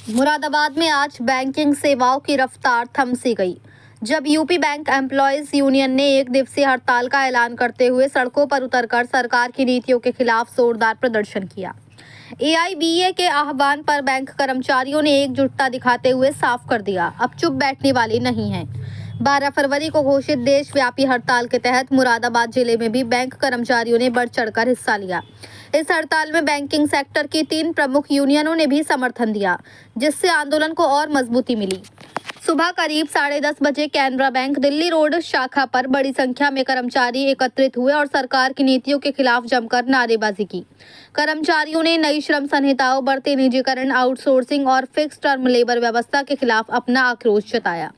मुरादाबाद में आज बैंकिंग सेवाओं की रफ्तार थम सी गई जब यूपी बैंक एम्प्लॉयज यूनियन ने एक दिवसीय हड़ताल का ऐलान करते हुए सड़कों पर उतरकर सरकार की नीतियों के खिलाफ जोरदार प्रदर्शन किया। एआईबीए के आह्वान पर बैंक कर्मचारियों ने एकजुटता दिखाते हुए साफ कर दिया, अब चुप बैठने वाले नहीं हैं। 12 फरवरी को घोषित देशव्यापी हड़ताल के तहत मुरादाबाद जिले में भी बैंक कर्मचारियों ने बढ़ चढ़कर हिस्सा लिया। इस हड़ताल में बैंकिंग सेक्टर की 3 प्रमुख यूनियनों ने भी समर्थन दिया, जिससे आंदोलन को और मजबूती मिली। सुबह करीब 10:30 बजे कैनरा बैंक दिल्ली रोड शाखा पर बड़ी संख्या में कर्मचारी एकत्रित हुए और सरकार की नीतियों के खिलाफ जमकर नारेबाजी की। कर्मचारियों ने नई श्रम संहिताओं, बढ़ते निजीकरण, आउटसोर्सिंग और फिक्स टर्म लेबर व्यवस्था के खिलाफ अपना आक्रोश जताया।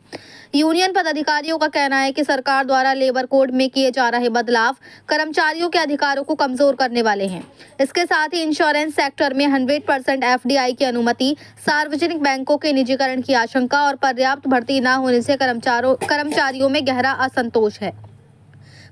यूनियन पदाधिकारियों का कहना है कि सरकार द्वारा लेबर कोड में किए जा रहे बदलाव कर्मचारियों के अधिकारों को कमजोर करने वाले हैं। इसके साथ ही इंश्योरेंस सेक्टर में 100% एफडीआई की अनुमति, सार्वजनिक बैंकों के निजीकरण की आशंका और पर्याप्त भर्ती न होने से कर्मचारियों में गहरा असंतोष है।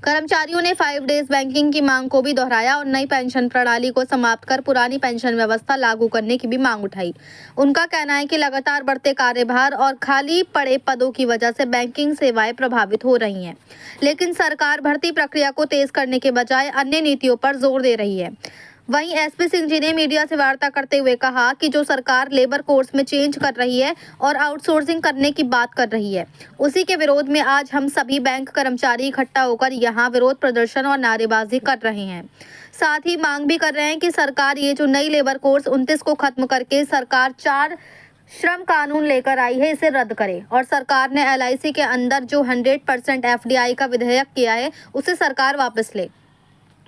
कर्मचारियों ने 5 डेज बैंकिंग की मांग को भी दोहराया और नई पेंशन प्रणाली को समाप्त कर पुरानी पेंशन व्यवस्था लागू करने की भी मांग उठाई। उनका कहना है कि लगातार बढ़ते कार्यभार और खाली पड़े पदों की वजह से बैंकिंग सेवाएं प्रभावित हो रही हैं, लेकिन सरकार भर्ती प्रक्रिया को तेज करने के बजाय अन्य नीतियों पर जोर दे रही है। वहीं एसपी सिंह जी ने मीडिया से वार्ता करते हुए कहा कि जो सरकार लेबर कोर्स में चेंज कर रही है और आउटसोर्सिंग करने की बात कर रही है, उसी के विरोध में आज हम सभी बैंक कर्मचारी इकट्ठा होकर यहां विरोध प्रदर्शन और नारेबाजी कर रहे हैं। साथ ही मांग भी कर रहे हैं कि सरकार ये जो नई लेबर कोर्स 29 को खत्म करके सरकार 4 श्रम कानून लेकर आई है, इसे रद्द करे और सरकार ने एलआईसी के अंदर जो 100% एफडीआई का विधेयक किया है उसे सरकार वापस ले।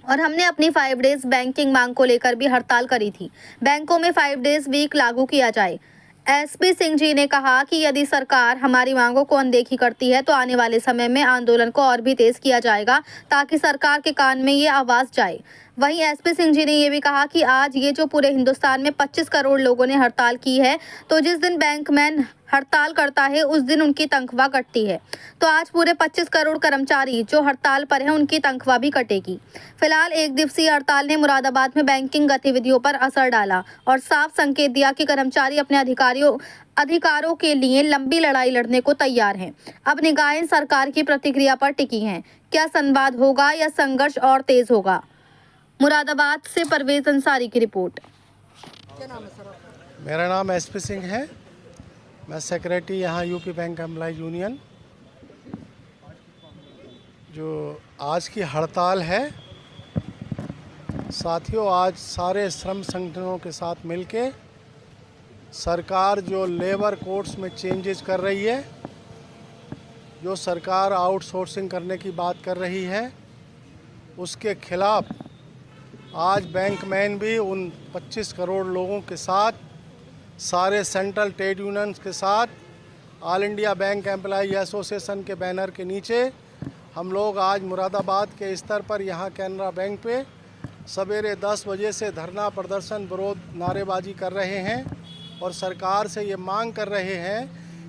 और हमने अपनी 5 डेज बैंकिंग मांग को लेकर भी हड़ताल करी थी। बैंकों में 5 डेज वीक लागू किया जाए। एसपी सिंह जी ने कहा कि यदि सरकार हमारी मांगों को अनदेखी करती है तो आने वाले समय में आंदोलन को और भी तेज किया जाएगा ताकि सरकार के कान में ये आवाज जाए। वहीं एसपी सिंह जी ने ये भी कहा कि आज ये जो पूरे हिंदुस्तान में 25 करोड़ लोगों ने हड़ताल की है, तो जिस दिन बैंकमैन हड़ताल करता है उस दिन उनकी तनख्वाह कटती है, तो आज पूरे 25 करोड़ कर्मचारी जो हड़ताल पर हैं उनकी तनख्वाह भी कटेगी। फिलहाल एक दिवसीय हड़ताल ने मुरादाबाद में बैंकिंग गतिविधियों पर असर डाला और साफ संकेत दिया कि कर्मचारी अपने अधिकारों के लिए लंबी लड़ाई लड़ने को तैयार हैं। अब निगाहें सरकार की प्रतिक्रिया पर टिकी हैं। क्या संवाद होगा या संघर्ष और तेज होगा? मुरादाबाद से परवेज अंसारी की रिपोर्ट। क्या नाम है सर आपका? मेरा नाम एसपी सिंह है। मैं सेक्रेटरी यहाँ यूपी बैंक एम्प्लॉय यूनियन। जो आज की हड़ताल है, साथियों, आज सारे श्रम संगठनों के साथ मिलके सरकार जो लेबर कोड्स में चेंजेस कर रही है, जो सरकार आउटसोर्सिंग करने की बात कर रही है, उसके खिलाफ आज बैंकमैन भी उन 25 करोड़ लोगों के साथ, सारे सेंट्रल ट्रेड यूनियंस के साथ, all India bank employee association के बैनर के नीचे हम लोग आज मुरादाबाद के स्तर पर यहाँ कैनरा बैंक पे सवेरे 10 बजे से धरना प्रदर्शन, विरोध, नारेबाजी कर रहे हैं और सरकार से ये मांग कर रहे हैं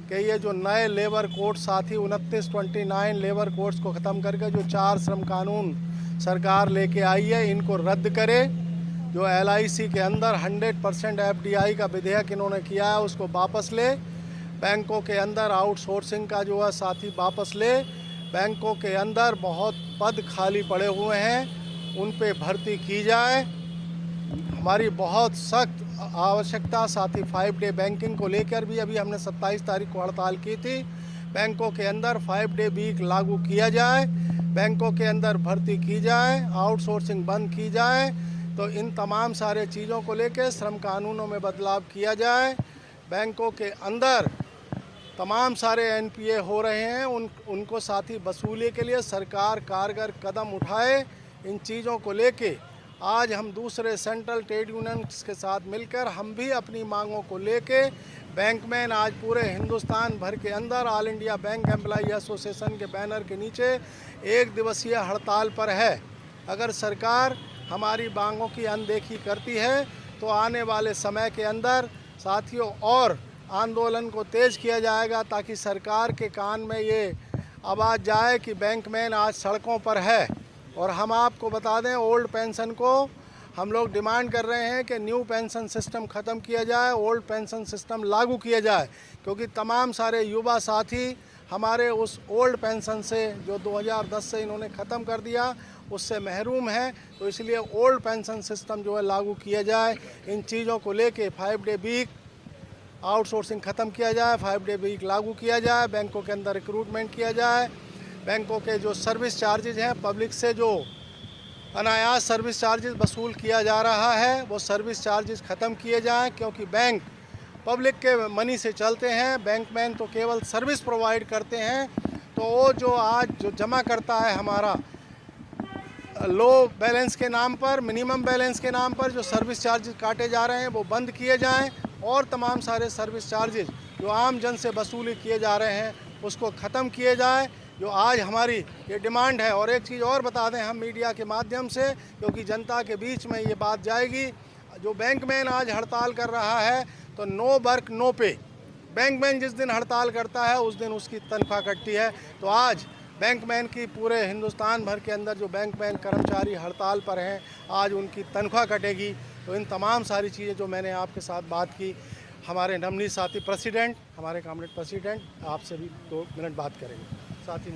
कि ये जो नए लेबर कोड साथी 29 लेबर कोड्स को ख़त्म करके जो 4 श्रम कानून सरकार लेके आई है, इनको रद्द करे। जो एलआईसी के अंदर 100% एफडीआई का विधेयक इन्होंने किया है उसको वापस ले। बैंकों के अंदर आउटसोर्सिंग का जो है साथी वापस ले। बैंकों के अंदर बहुत पद खाली पड़े हुए हैं, उन पे भर्ती की जाए। हमारी बहुत सख्त आवश्यकता साथी 5 डे बैंकिंग को लेकर भी अभी हमने 27 तारीख को हड़ताल की थी। बैंकों के अंदर 5 डे वीक लागू किया जाए, बैंकों के अंदर भर्ती की जाए, आउटसोर्सिंग बंद की जाए। तो इन तमाम सारे चीज़ों को लेकर श्रम कानूनों में बदलाव किया जाए। बैंकों के अंदर तमाम सारे एनपीए हो रहे हैं, उनको साथी वसूली के लिए सरकार कारगर कदम उठाए। इन चीज़ों को लेके आज हम दूसरे सेंट्रल ट्रेड यूनियंस के साथ मिलकर हम भी अपनी मांगों को लेके बैंकमैन आज पूरे हिंदुस्तान भर के अंदर all India bank employee association के बैनर के नीचे एक दिवसीय हड़ताल पर है। अगर सरकार हमारी मांगों की अनदेखी करती है तो आने वाले समय के अंदर साथियों और आंदोलन को तेज़ किया जाएगा ताकि सरकार के कान में ये आवाज़ जाए कि बैंकमैन आज सड़कों पर है। और हम आपको बता दें, ओल्ड पेंशन को हम लोग डिमांड कर रहे हैं कि न्यू पेंशन सिस्टम ख़त्म किया जाए, ओल्ड पेंशन सिस्टम लागू किया जाए, क्योंकि तमाम सारे युवा साथी हमारे उस ओल्ड पेंशन से जो 2010 से इन्होंने ख़त्म कर दिया उससे महरूम है। तो इसलिए ओल्ड पेंशन सिस्टम जो है लागू किया जाए। इन चीज़ों को लेके 5 डे वीक आउटसोर्सिंग ख़त्म किया जाए, 5 डे वीक लागू किया जाए, बैंकों के अंदर रिक्रूटमेंट किया जाए, बैंकों के जो सर्विस चार्जेज हैं, पब्लिक से जो अनायास सर्विस चार्जेस वसूल किया जा रहा है, वो सर्विस चार्जेस ख़त्म किए जाएं, क्योंकि बैंक पब्लिक के मनी से चलते हैं। बैंकमैन तो केवल सर्विस प्रोवाइड करते हैं, तो वो जो आज जो जमा करता है हमारा लो बैलेंस के नाम पर, मिनिमम बैलेंस के नाम पर जो सर्विस चार्जेस काटे जा रहे हैं वो बंद किए जाएं, और तमाम सारे सर्विस चार्जेस जो आम जन से वसूली किए जा रहे हैं उसको ख़त्म किए जाए, जो आज हमारी ये डिमांड है। और एक चीज़ और बता दें हम मीडिया के माध्यम से, क्योंकि जनता के बीच में ये बात जाएगी, जो बैंकमैन आज हड़ताल कर रहा है तो नो वर्क नो पे। बैंकमैन जिस दिन हड़ताल करता है उस दिन उसकी तनख्वाह कटती है। तो आज बैंकमैन की पूरे हिंदुस्तान भर के अंदर जो बैंकमैन कर्मचारी हड़ताल पर हैं, आज उनकी तनख्वाह कटेगी। तो इन तमाम सारी चीज़ें जो मैंने आपके साथ बात की, हमारे नवनीत साथी प्रेसिडेंट, हमारे कामरेड प्रेसिडेंट आपसे भी 2 मिनट बात करेंगे। साथी